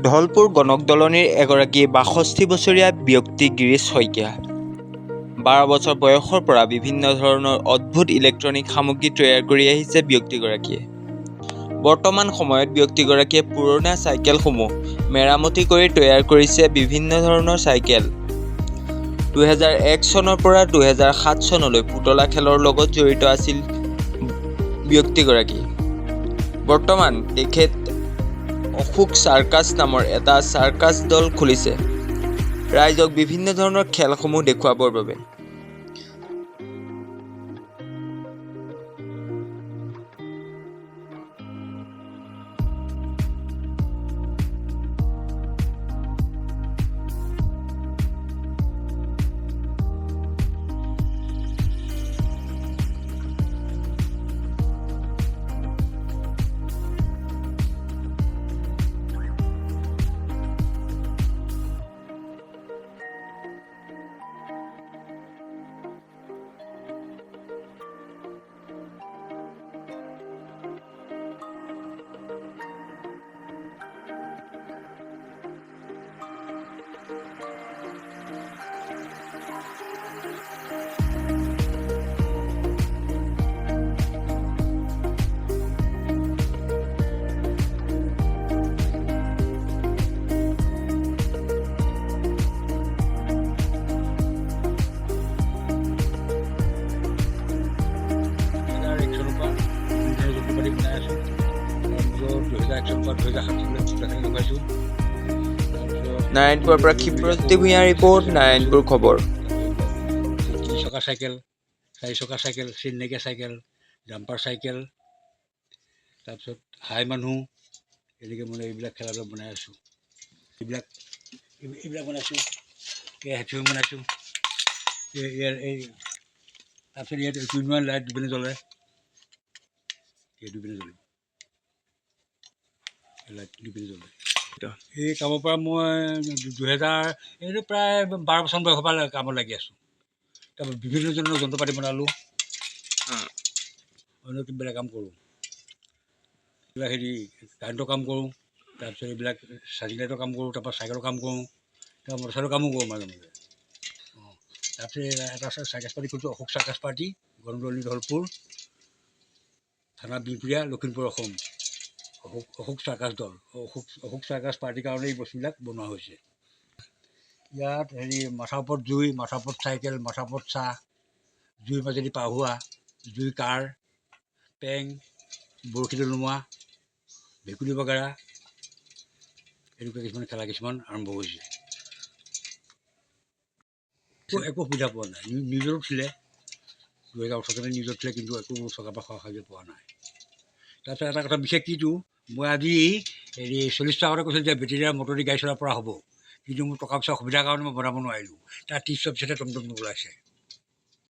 ধলপুৰ গণক দলনিৰ এগৰাকী ৬২ বছৰীয়া ব্যক্তি গিৰীশ শইকীয়া ১২ বছৰ বয়সৰ পৰা বিভিন্ন ধৰণৰ অদ্ভুত ইলেক্ট্ৰনিক সামগ্ৰী তৈয়াৰ কৰি আহিছে ব্যক্তিগৰাকীয়ে। বৰ্তমান সময়ত ব্যক্তিগৰাকীয়ে পুৰণা চাইকেলসমূহ মেৰামতি কৰি তৈয়াৰ কৰিছে বিভিন্ন ধৰণৰ চাইকেল। ২০০১ চনৰ পৰা ২০০৭ চনলৈ পুতলা খেলৰ লগত জড়িত আছিল ব্যক্তিগৰাকী। বৰ্তমান তেখেত অশোক চাৰ্কাছ নামৰ এটা চাৰ্কাছ দল খুলিছে ৰাইজক বিভিন্ন ধৰণৰ খেলসমূহ দেখুৱাবৰ বাবে। নাৰায়ণপুৰৰ পৰা ক্ষিপ্ৰজ্যোতি ভূঞাৰ ৰিপৰ্ট, নাৰায়ণপুৰ খবৰ। 3 চকা চাইকেল, 4 চকা চাইকেল, চিননেকীয়া চাইকেল, ডাম্পাৰ চাইকেল, তাৰপিছত হাই মানুহ, এনেকৈ মানে এইবিলাক খেলাবিলাক বনাই আছোঁ। এইবিলাক বনাইছোঁ, এই হেডফোন বনাইছোঁ। তাৰপিছত ইয়াত 2 লাইট দুপিনে জ্বলে, এই দুপিনে জ্বলে, লাইট দুপিনে জ্বলে। এই কামৰ পৰা মই 2000 এইটো প্ৰায় 12 বছৰ বয়সৰ পৰা কামত লাগি আছোঁ। তাৰপৰা বিভিন্ন ধৰণৰ যন্ত্ৰ পাতি বনালোঁ, অন্য কিবাবিলাক কাম কৰোঁ। এইবিলাক কাৰেণ্টৰ কাম কৰোঁ, তাৰপিছত এইবিলাক চাৰ্জিং লাইটৰ কাম কৰোঁ, তাৰপৰা চাইকেলৰ কাম কৰোঁ, তাৰপৰা মটৰচাইকেলৰ কামো কৰোঁ মাজে মাজে। তাৰপিছত এটা চাৰ্কাছ পাৰ্টি কৰিছোঁ, অশোক চাৰ্কাছ পাৰ্টি, গণদলনি ধলপুৰ, থানা বিহপুৰীয়া, লখিমপুৰ, অসম। অশোক চাৰ্কাছ দল, অশোক চাৰ্কাছ পাৰ্টিৰ কাৰণে এই বস্তুবিলাক বনোৱা হৈছে। ইয়াত মাথাৰ ওপৰত জুই, মাথাৰ ওপৰত চাইকেল, মাথাৰ ওপৰত চাহ, জুইৰ মাজেদি পাৰ হোৱা, জুই কাৰ, পেং, বৰশীটো নোমোৱা, ভেকুলী বগেৰা, এনেকুৱা কিছুমান খেলা আৰম্ভ হৈছে। একো সুবিধা পোৱা নাই। নিউজত উঠিলে 2018 চনত নিউজত উঠিলে, কিন্তু একো চৰকাৰৰ পৰা সাহায্য পোৱা নাই। তাৰপিছত এটা কথা বিশেষ কিটো, মই আজি 40 টকা আগতে কৈছিলোঁ যে বেটেৰী মটৰ দি গাড়ী চলাব পৰা হ'ব, কিন্তু মোৰ টকা পইচাৰ সুবিধাৰ কাৰণে মই বনাব নোৱাৰিলোঁ। তাৰ 30 পিছতে টমটম ওলাইছে।